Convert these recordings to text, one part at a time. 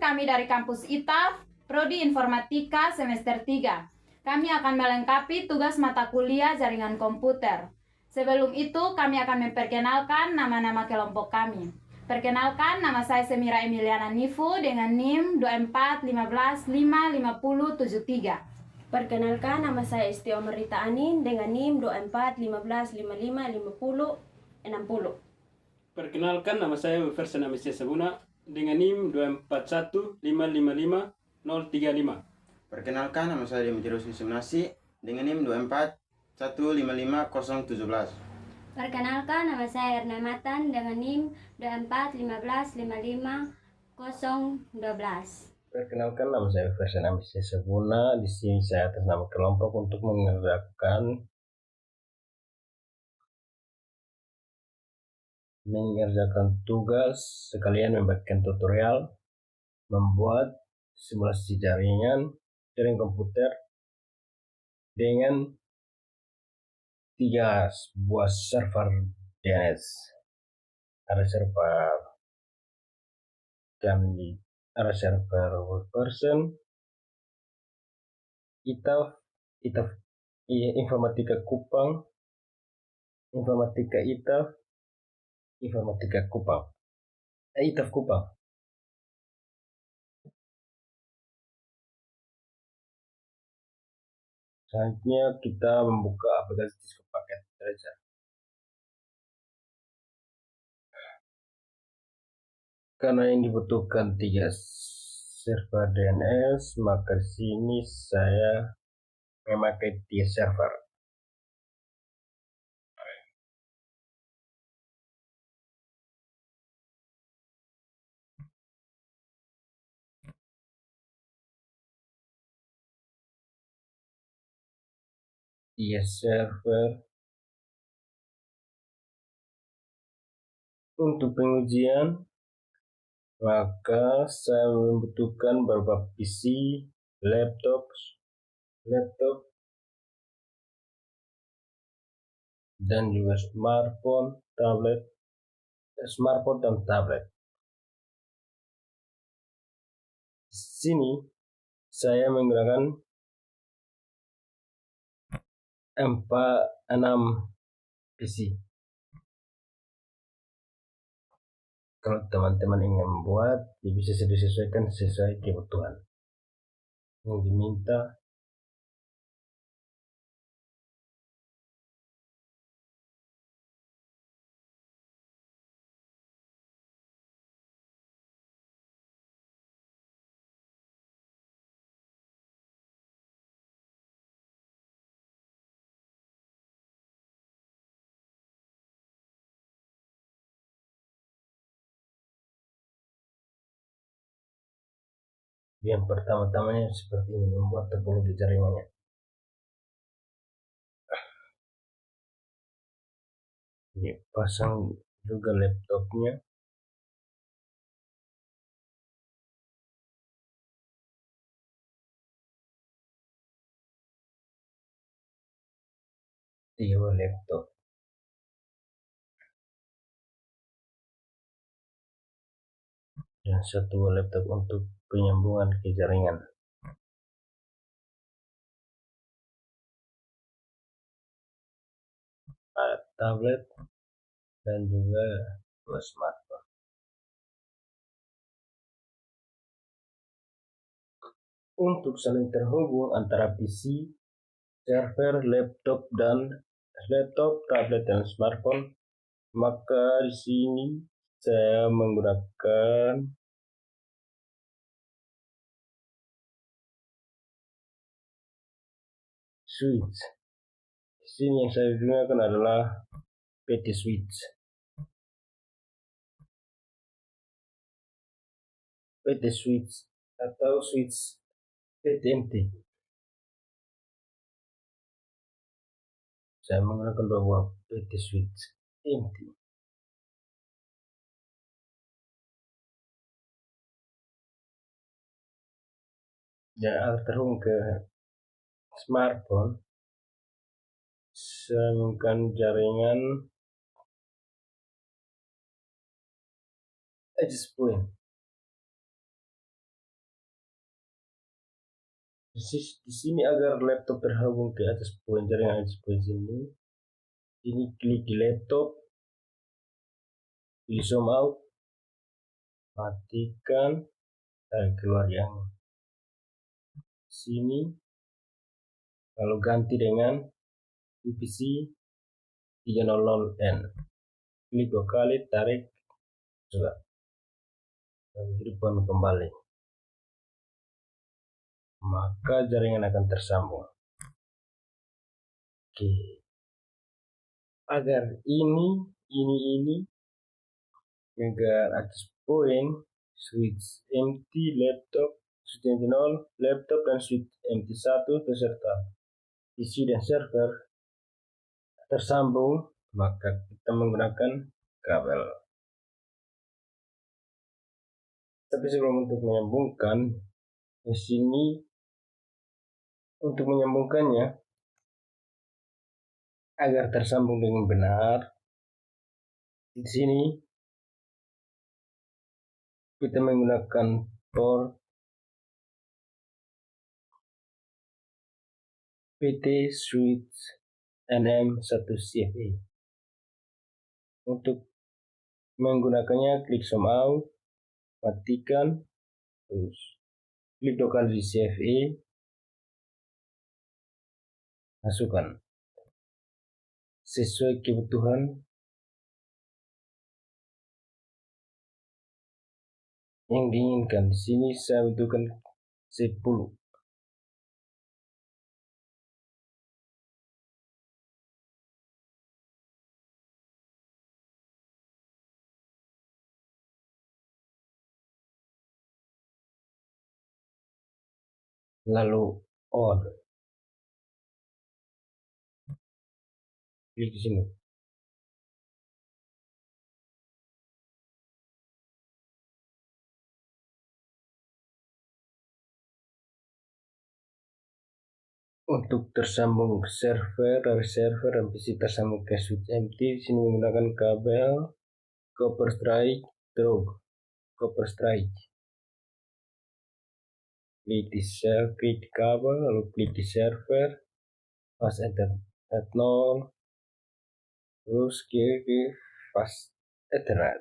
kami dari kampus ITAF, Prodi Informatika semester 3. Kami akan melengkapi tugas mata kuliah jaringan komputer. Sebelum itu, kami akan memperkenalkan nama-nama kelompok kami. Perkenalkan, nama saya Semira Emiliana Nifu dengan NIM 2415555073. Perkenalkan, nama saya Esti Omerita Anin dengan NIM 2415555060. Perkenalkan, nama saya Wilfersen Amicia Sabuna dengan NIM 2415555035. Perkenalkan, nama saya Dimitrius Yusumnasi dengan NIM 24155017. Perkenalkan, nama saya Erna Matan dengan NIM 2415555012. Perkenalkan, nama saya Wilfersen Amicia Sabuna. Di sini saya atas nama kelompok untuk mengerjakan tugas sekalian membagikan tutorial membuat simulasi jaringan komputer dengan 3 buah server DNS. Ada server Wilfersen, ITAF, Informatika Kupang, Informatika ITAF, Informatika Kupang, ITAF Kupang. Selanjutnya kita membuka aplikasi disk paket Treasure. Karena yang dibutuhkan 3 server DNS, maka di sini saya memakai 3 server. Untuk pengujian, maka saya membutuhkan beberapa PC, laptop, dan juga smartphone dan tablet. Di sini saya menggunakan 6 PC. Kalau teman-teman ingin membuat, bisa disesuaikan sesuai kebutuhan yang diminta. Yang pertama-tamanya seperti ini, membuat topologi jaringannya. Ini pasang juga laptopnya. Tiga laptop. Dan 1 laptop untuk penyambungan ke jaringan. Ada tablet dan juga 2 smartphone. Untuk saling terhubung antara PC, server, laptop, tablet dan smartphone, maka di sini saya menggunakan switch. Di sini yang saya gunakan adalah PT Switch. PT Switch atau switch PTMT. Saya menggunakan 2 buah PT Switch MT. Dan agar terhubung ke smartphone, saya menggunakan jaringan access point. Di sini agar laptop terhubung ke atas poin jaringan atas poin ini klik di laptop, pilih zoom out, matikan, tarik keluar yang sini, lalu ganti dengan VPC 300N. Klik 2 kali, tarik, sudah, lalu hidupkan kembali, maka jaringan akan tersambung. Oke, agar ini agar atas poin switch empty laptop, switch empty 0 laptop, dan switch empty 1 beserta PC dan server tersambung, maka kita menggunakan kabel. Tapi sebelum untuk menyambungkan di sini, untuk menyambungkannya agar tersambung dengan benar, di sini kita menggunakan port PT switch NM1CFE. Untuk menggunakannya, klik zoom out, matikan, terus klik 2 kali di CFE, masukkan sesuai kebutuhan yang diinginkan. Di sini saya butuhkan 10. Lalu on, klik di sini. Untuk tersambung ke server, dari server dan PC tersambung ke switch empty, di sini menggunakan kabel copper strike through copper strike. Klik di kabel, lalu klik di server, fast ethernet 0, terus klik di fast ethernet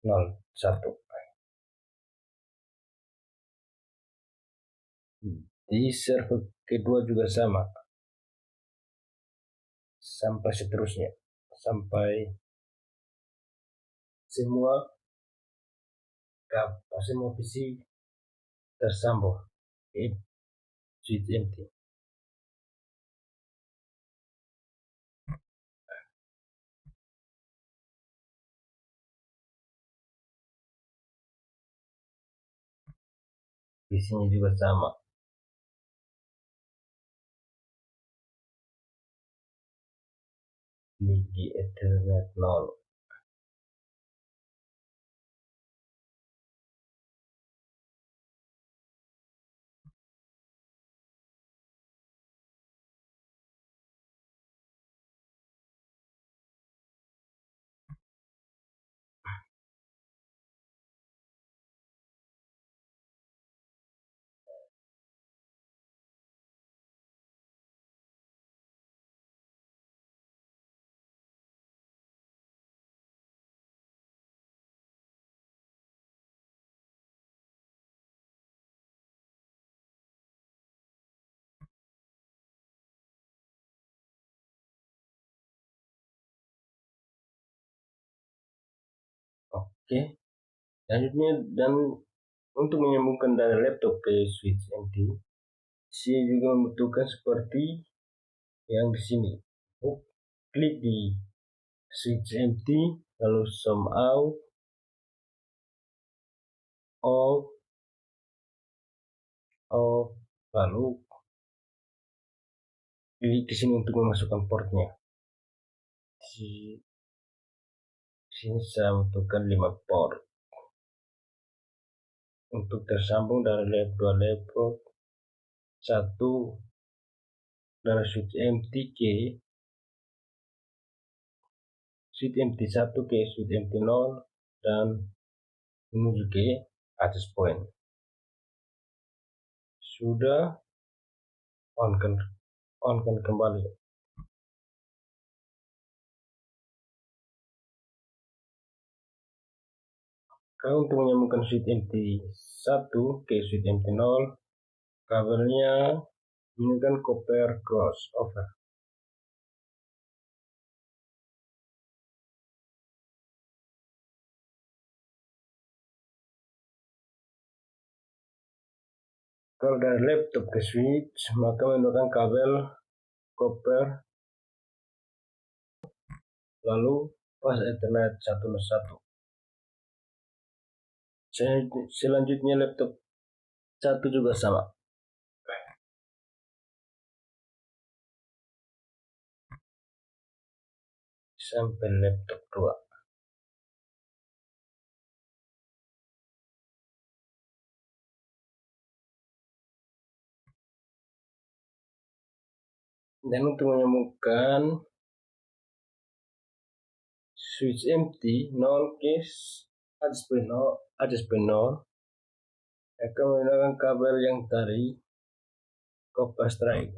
01. Di server kedua juga sama, sampai seterusnya, sampai semua PC tersambung ke switch empty. Di sini juga sama. Klik di Ethernet 0. Oke, selanjutnya, dan untuk menyambungkan dari laptop ke switch empty, saya juga membutuhkan seperti yang di sini. Klik di switch empty, lalu zoom out, off, lalu klik di sini untuk memasukkan portnya. Di sini saya membutuhkan 5 port untuk tersambung dari dua laptop, 1 dari switch empty ke switch empty 1 ke switch empty 0 dan menuju ke atas point Sudah, on kan kembali. Kalau untuk menyambungkan switch MT1 ke switch MT0, kabelnya menggunakan copper crossover. Kalau dari laptop ke switch, maka menggunakan kabel copper lalu pas Ethernet 1.1. Selanjutnya laptop 1 juga sama. Sampai laptop 2. Dan untuk menyambungkan switch MT 0 ke ADS.0 akan menggunakan kabel yang tadi copper strike.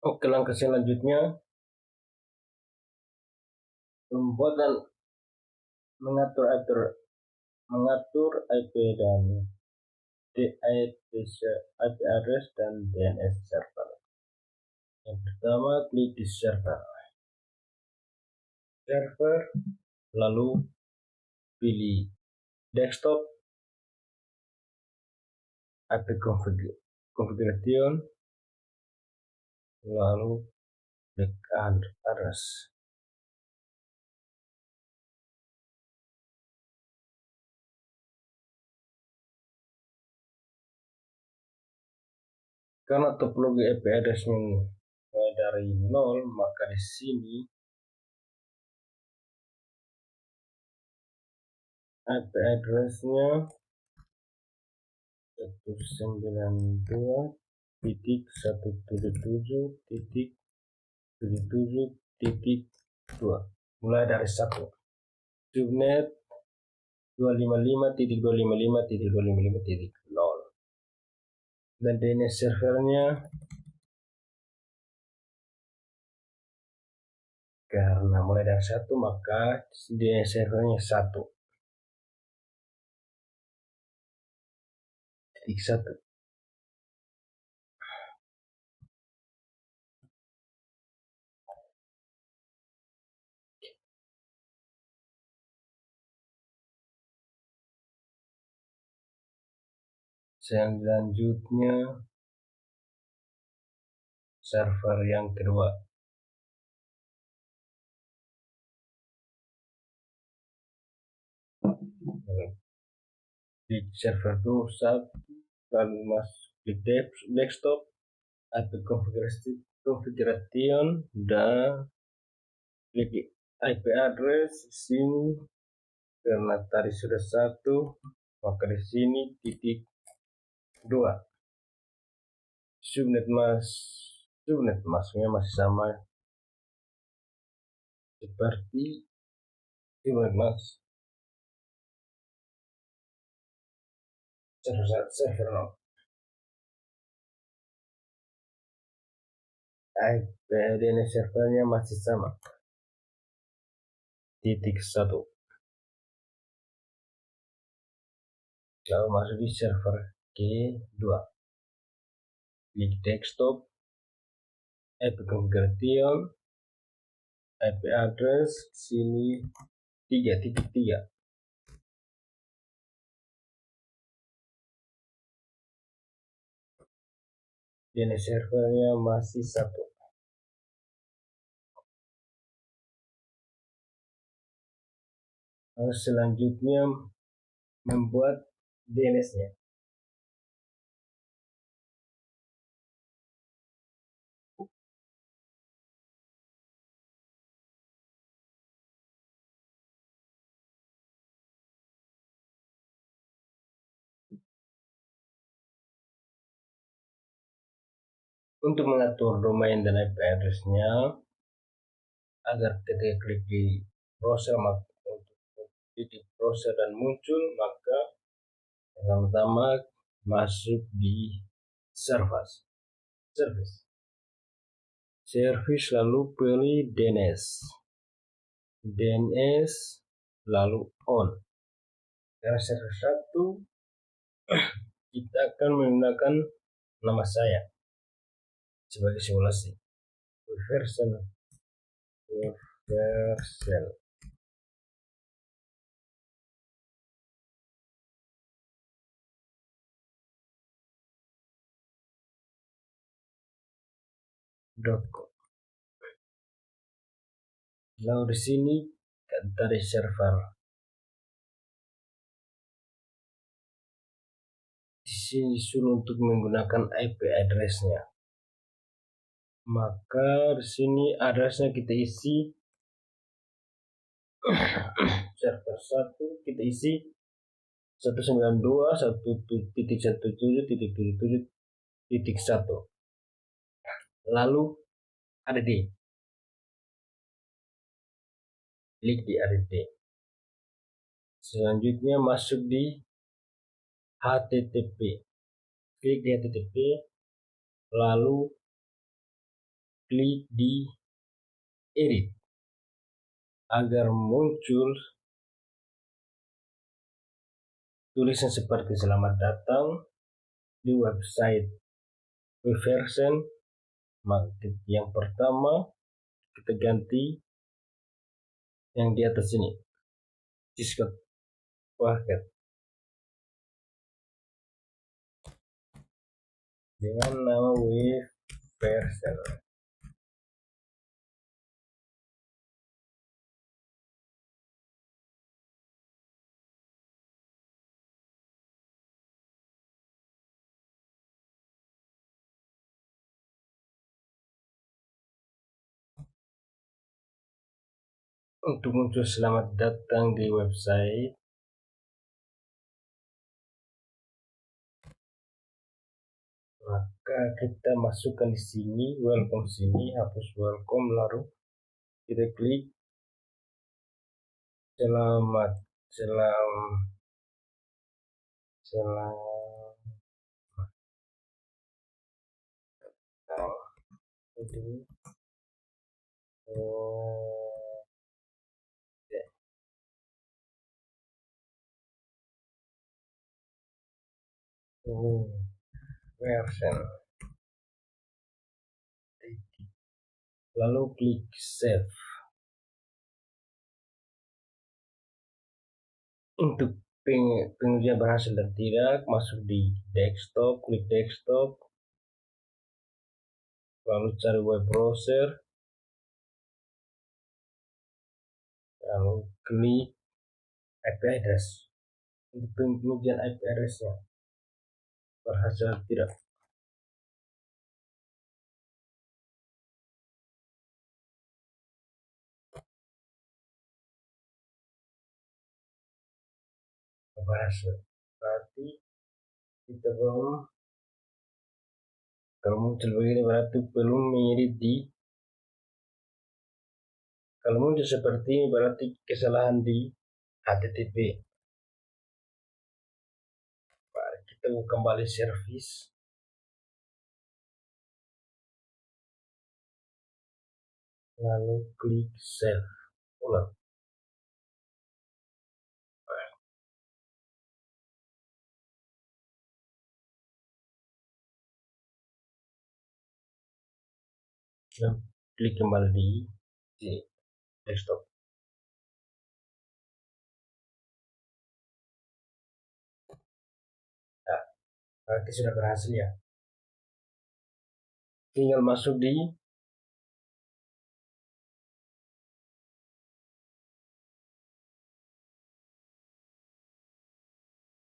Oke, langkah selanjutnya membuat dan mengatur IP dan IP address dan DNS server. Yang pertama, klik di server, lalu pilih desktop, IP configuration, lalu klik address. Karena topologi IP address-nya mulai dari 0, maka di sini IP address-nya 192.177.77.2 mulai dari 1. Subnet 255.255.255.0 dan DNS servernya karena mulai dari 1 maka DNS servernya 1.1. Selanjutnya server yang kedua. Di server 1 lalu masuk di desktop, IP configuration dan klik IP address di sini. Karena tadi sudah 1, maka di sini titik 2. Subnet masuknya masih sama seperti subnet mas server 0. IP DNS servernya masih sama titik 1. Lalu masuk di server kedua, klik desktop, IP configuration, IP address sini 3.3. DNS servernya masih 1. Lalu selanjutnya membuat DNS-nya. Untuk mengatur domain dan IP address-nya agar ketika klik di browser untuk di browser dan muncul, maka pertama-tama masuk di service lalu pilih DNS lalu on. Karena server 1 kita akan menggunakan nama saya sebagai simulasi version. .com. Lalu di sini dari server. Di sini disuruh untuk menggunakan IP address-nya. Maka di sini address-nya kita isi server 1 kita isi 192.1.17.77.1. Lalu add, klik di add. Selanjutnya masuk di HTTP, klik di HTTP lalu klik di edit agar muncul tulisan seperti selamat datang di website version. Yang pertama kita ganti yang di atas ini, Discord paket dengan nama version. Untuk muncul selamat datang di website, maka kita masukkan di sini welcome, sini hapus welcome, lalu kita klik selamat version, lalu klik save. Untuk pengujian berhasil dan tidak, masuk di desktop, klik desktop, lalu cari web browser, lalu klik IP address. Untuk pengujian IP address-nya berhasil atau tidak. Berhasil, berarti kita belum, kalau muncul begini berarti belum mengedit di, kalau muncul seperti ini berarti kesalahan di HTTP. Kita kembali service, lalu klik save ulang. Dan klik kembali di desktop. Nah, berarti sudah berhasil ya. Tinggal masuk di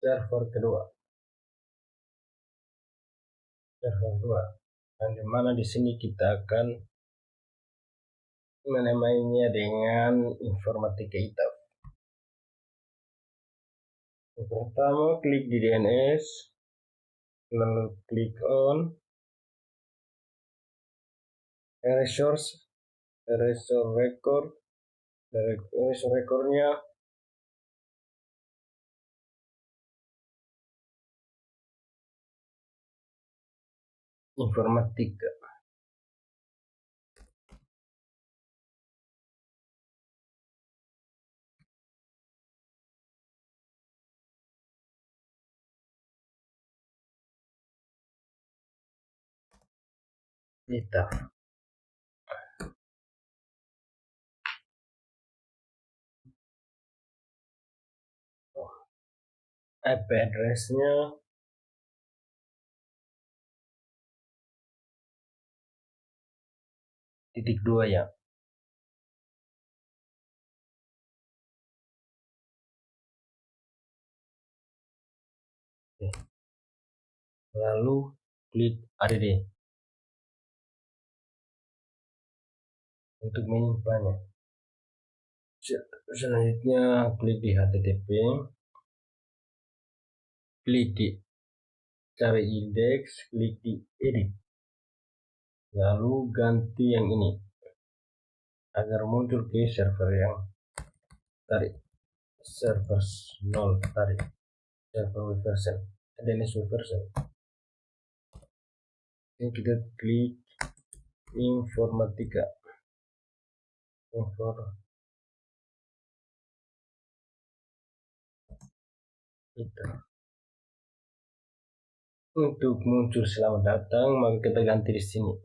server kedua, dan dimana di sini kita akan menamainya dengan informatika ITAF. Yang pertama klik di DNS, lalu klik on, erasure record-nya informatika. Kita IP address-nya .2 ya. Oke. Lalu klik add untuk menyimpannya. Selanjutnya klik di HTTP, klik di cari indeks, klik di edit, lalu ganti yang ini agar muncul ke server yang tadi, server 0 tadi, server web version, DNS web version. Ini kita klik informatika, untuk muncul selamat datang, maka kita ganti di sini.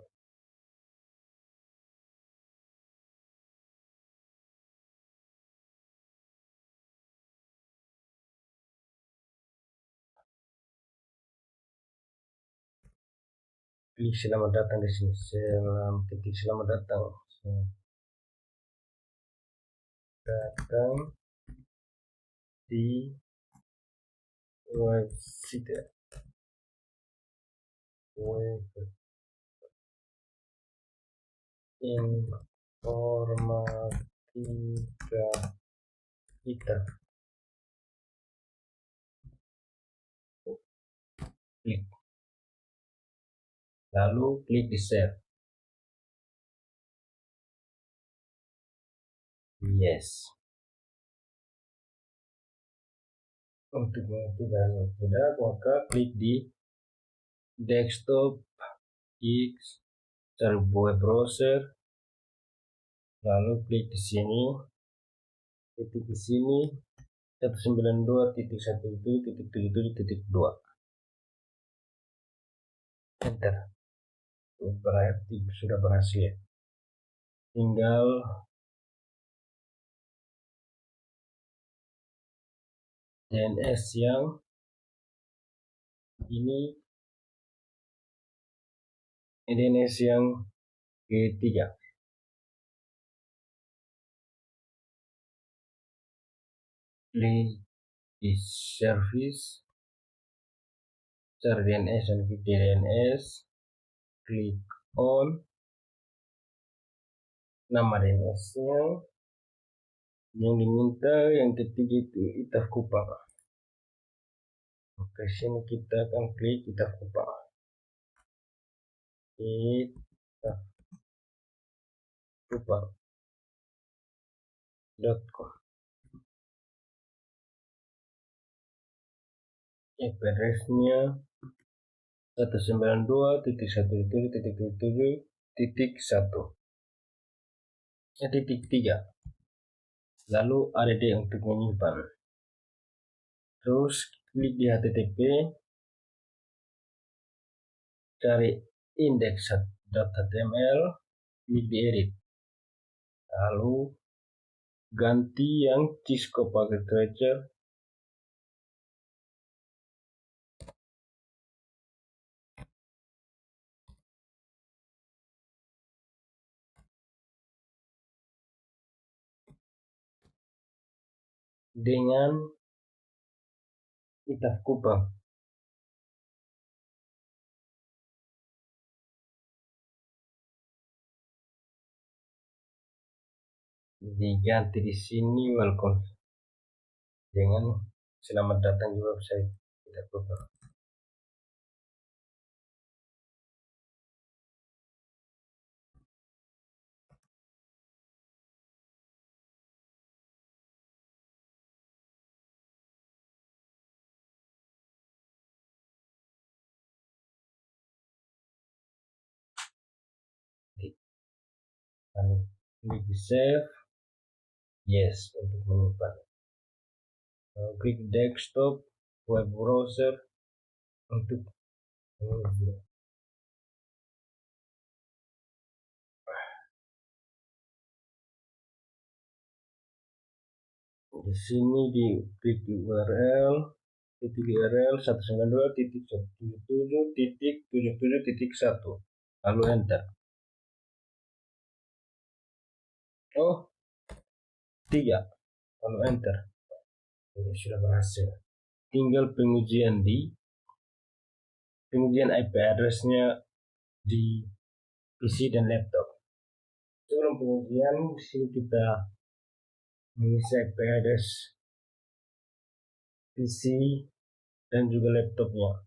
Klik selamat datang di sini. Ketik selamat datang. Datang di website informatika kita. Klik. Lalu klik di save. Yes. Untuk mengaktifkan tidak, maka klik di desktop X, cari web browser, lalu klik di sini, ketik di sini 192.1.77.2, enter. Berarti sudah berhasil. Tinggal DNS yang ini, DNS yang ketiga. Klik di service, cari DNS dan klik DNS, klik on, nama DNS-nya yang diminta yang ketiga itu Itaf Kupang. Oke, sini kita akan klik Itaf Kupang. Itaf Kupang.com. IP address-nya 192.167.1.3. Lalu add untuk menyimpan. Terus klik di HTTP, cari index.html, klik di edit, lalu ganti yang Cisco Packet Tracer dengan Itaf Kupang. Diganti di sini welcome dengan selamat datang di website Itaf Kupang. klik di save, yes untuk menyimpan. Klik desktop, web browser untuk mengunduh. Di sini klik di URL, titik URL 192.177.77.1, lalu enter. Oh, 3, lalu enter. Ini sudah berhasil. Tinggal pengujian IP address-nya di PC dan laptop. Sebelum pengujian, di sini kita mengisi IP address PC dan juga laptopnya.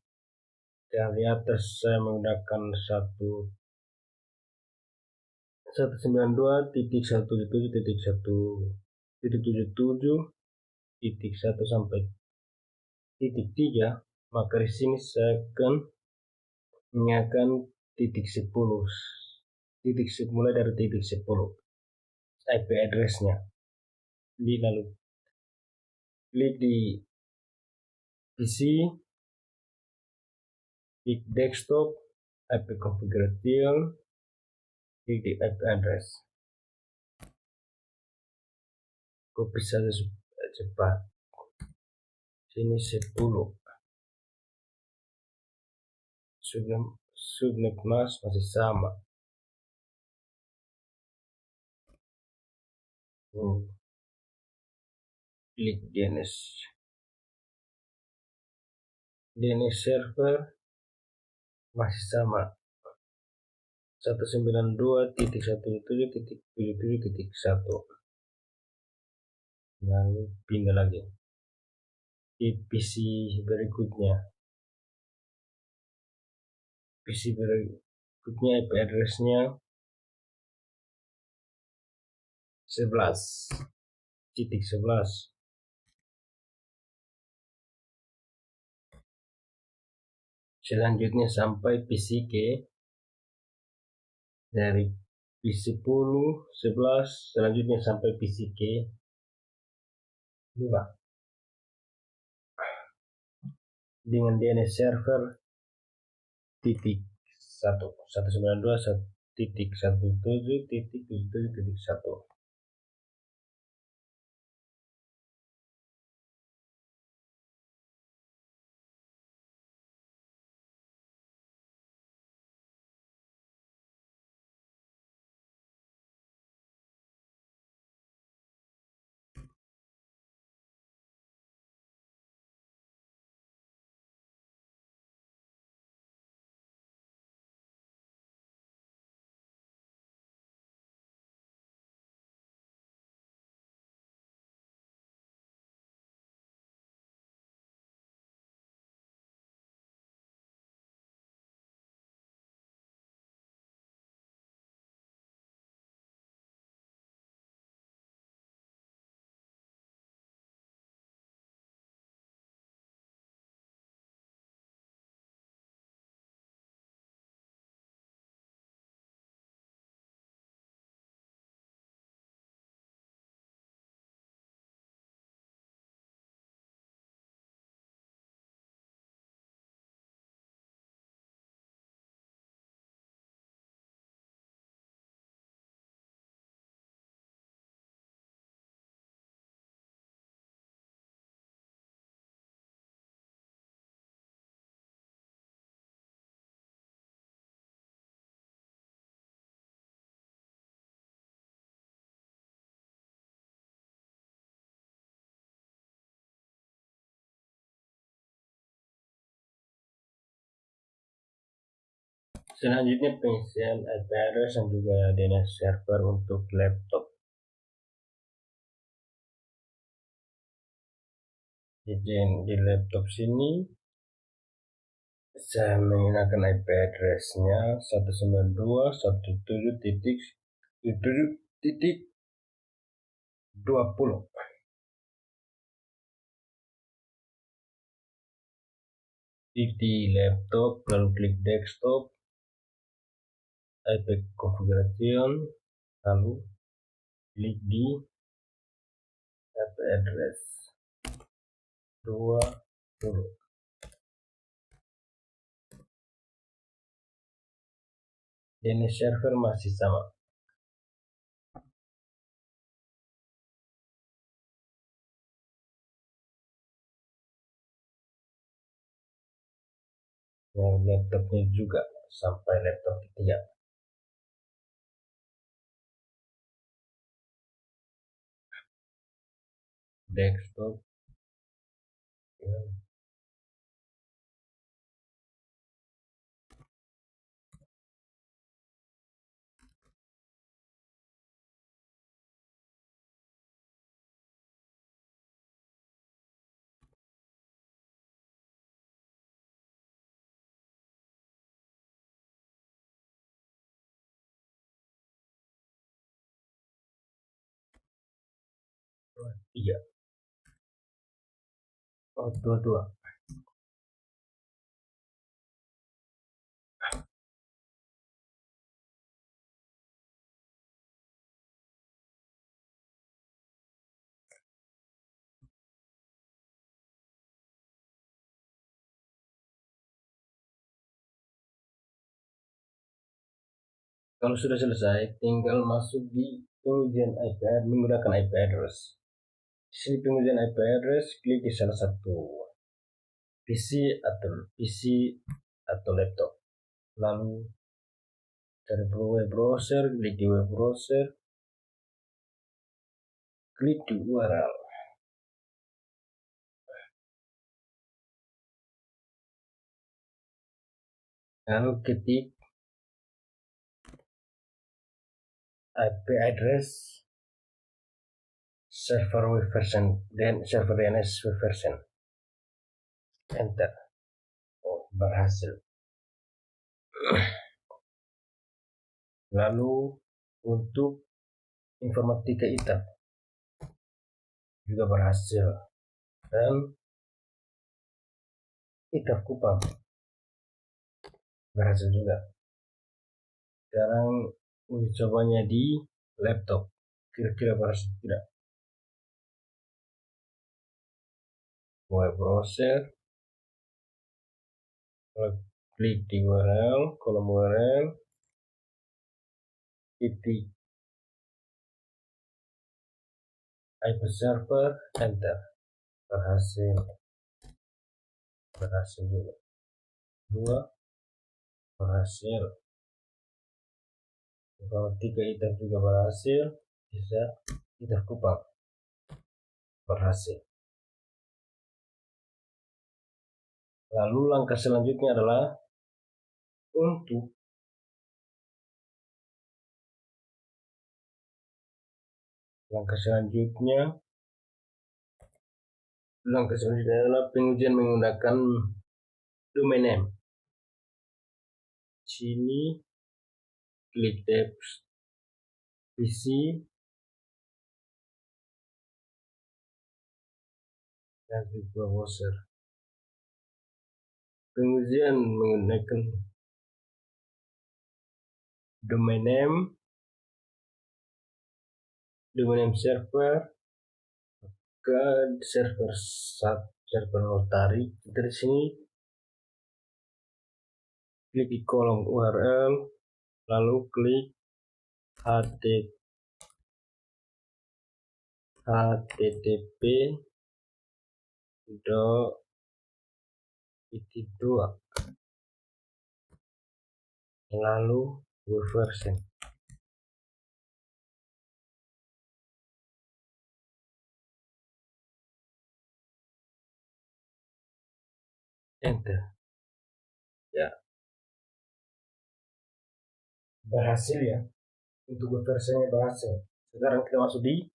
Kita lihat saya menggunakan 192.177.1.1 sampai .3, maka di sini saya akan menyiapkan .10, mulai dari .10 IP address-nya. Lalu klik di PC, klik desktop, IP configuration, klik di IP address. Copy saja supaya cepat. Sini 10. Subnet mask masih sama. Klik DNS server masih sama 192.177.1, lalu pindah lagi di PC berikutnya. IP address-nya 11.11. Selanjutnya sampai PC ke dari PC 10, 11, selanjutnya sampai PC ke 5 dengan DNS server .1 192.177.1. Selanjutnya pengisian IP address dan juga DNS server untuk laptop. Di laptop sini saya menggunakan IP address-nya 192.177.1.20. Klik di laptop, lalu klik desktop, IP configuration, lalu klik di IP address 20. DNS server masih sama. Yang laptopnya juga sampai laptop ketiga. Desktop ya. Iya. Oh, dua. Kalau sudah selesai, tinggal masuk di pengujian IP menggunakan IP address. Di sini pengujian IP address, klik di salah satu PC atau laptop. Lalu cari web browser, klik di web browser, klik di URL. Lalu ketik IP address server web version dan server DNS web version. Enter. Oh, berhasil. Lalu untuk informatika ITAF juga berhasil, dan ITAF Kupang berhasil juga. Sekarang uji cobanya di laptop, kira-kira berhasil tidak. Web browser, klik di URL, kolom URL, titik IP server, enter. Berhasil juga. 2 berhasil. Informatika ITAF juga berhasil. Bisa ITAF Kupang berhasil. Lalu langkah selanjutnya adalah untuk adalah pengujian menggunakan domain name. Sini klik tabs PC dan juga browser. Pengujian menggunakan domain name server ke server notari. Dari sini klik di kolom URL, lalu klik http://.it2 lalu web version. Enter. Ya, berhasil ya. Untuk web versionnya berhasil. Sekarang kita masuk di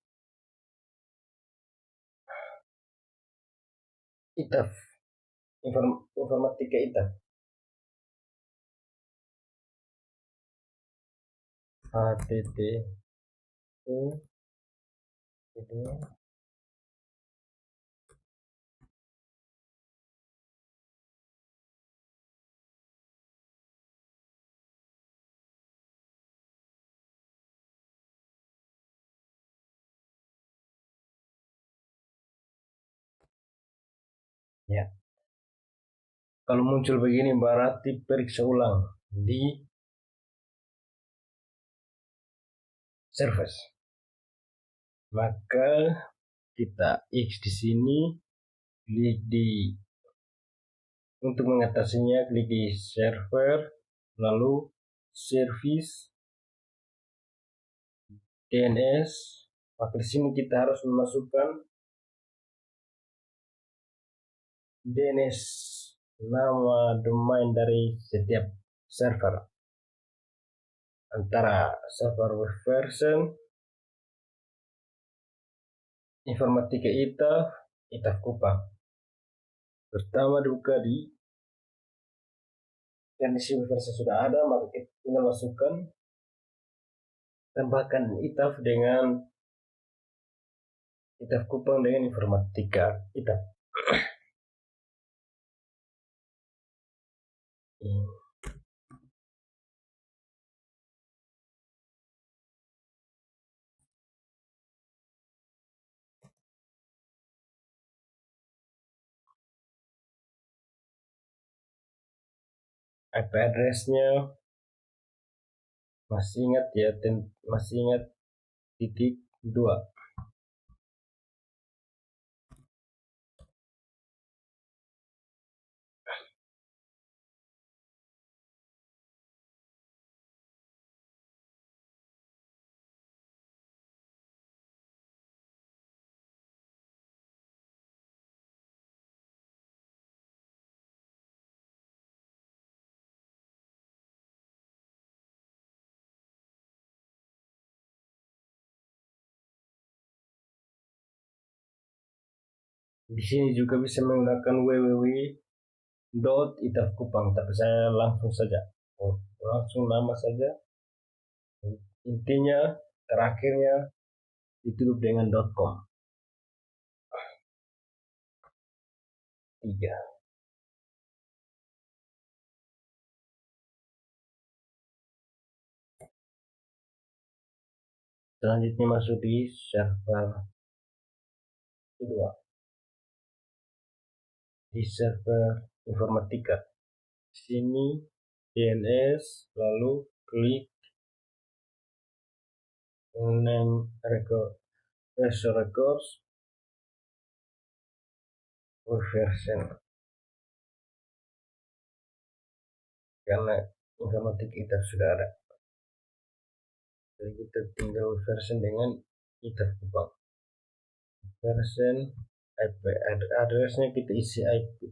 ITAF, informatika ITAF. http://. Ya, kalau muncul begini berarti periksa ulang di service. Maka kita X di sini, klik di untuk mengatasinya klik di server, lalu service DNS. Maka di sini kita harus memasukkan DNS, nama domain dari setiap server, antara server web version, informatika ITAF Kupang. Pertama dibuka di yang di sini versi sudah ada, maka kita tinggal masukkan, tambahkan ITAF dengan ITAF Kupang dengan informatika ITAF. IP address-nya masih ingat ya, masih ingat titik 2. Di sini juga bisa menggunakan www.itafkupang, tapi saya langsung saja, langsung nama saja. Intinya terakhirnya ditutup dengan .com. 3. Selanjutnya masuk di server kedua, di server informatika. Sini DNS, lalu klik name records version, karena informatika kita sudah ada, jadi kita tinggal version dengan ITAF Kupang. Version IP address-nya kita isi IP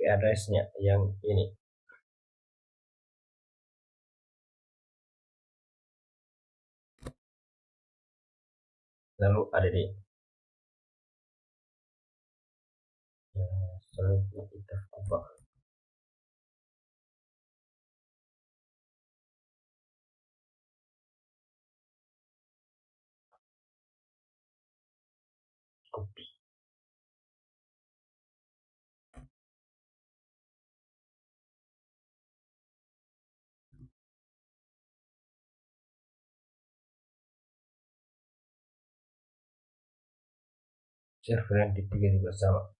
address-nya yang ini. Lalu add. Selanjutnya ITAF Kupang. Copy. Server yang ketiga juga sama.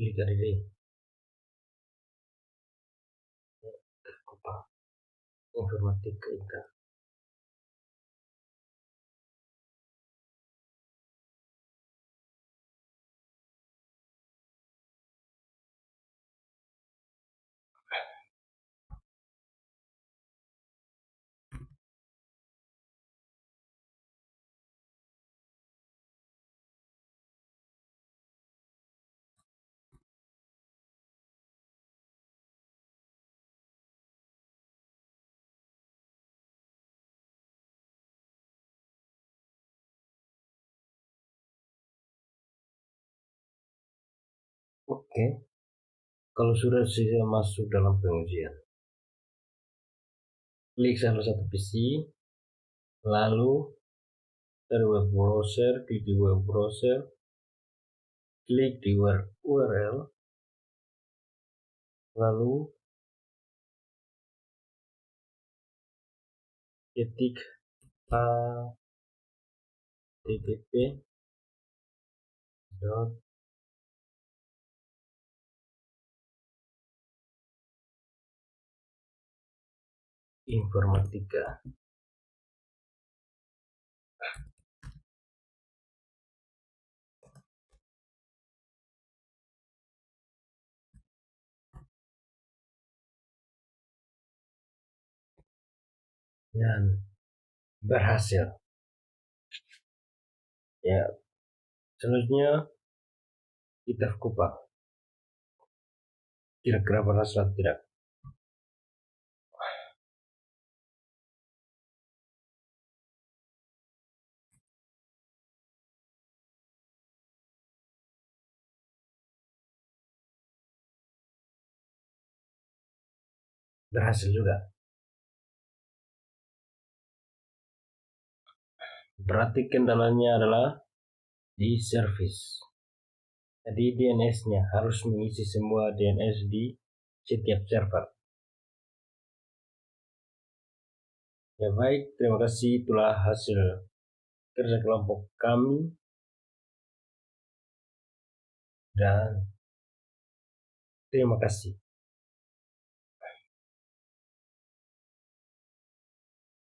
Klik add. Kupang informatika ITAF. Oke, kalau sudah masuk dalam pengujian, klik salah satu PC, lalu dari web browser, klik di web browser, klik di URL, lalu ketik http informatika. Dan berhasil. Ya, selanjutnya kita kupas. Kira-kira berhasil atau tidak? Berhasil juga. Berarti kendalanya adalah di service. Jadi DNS-nya harus mengisi semua DNS di setiap server. Ya baik, terima kasih, itulah hasil kerja kelompok kami. Dan terima kasih.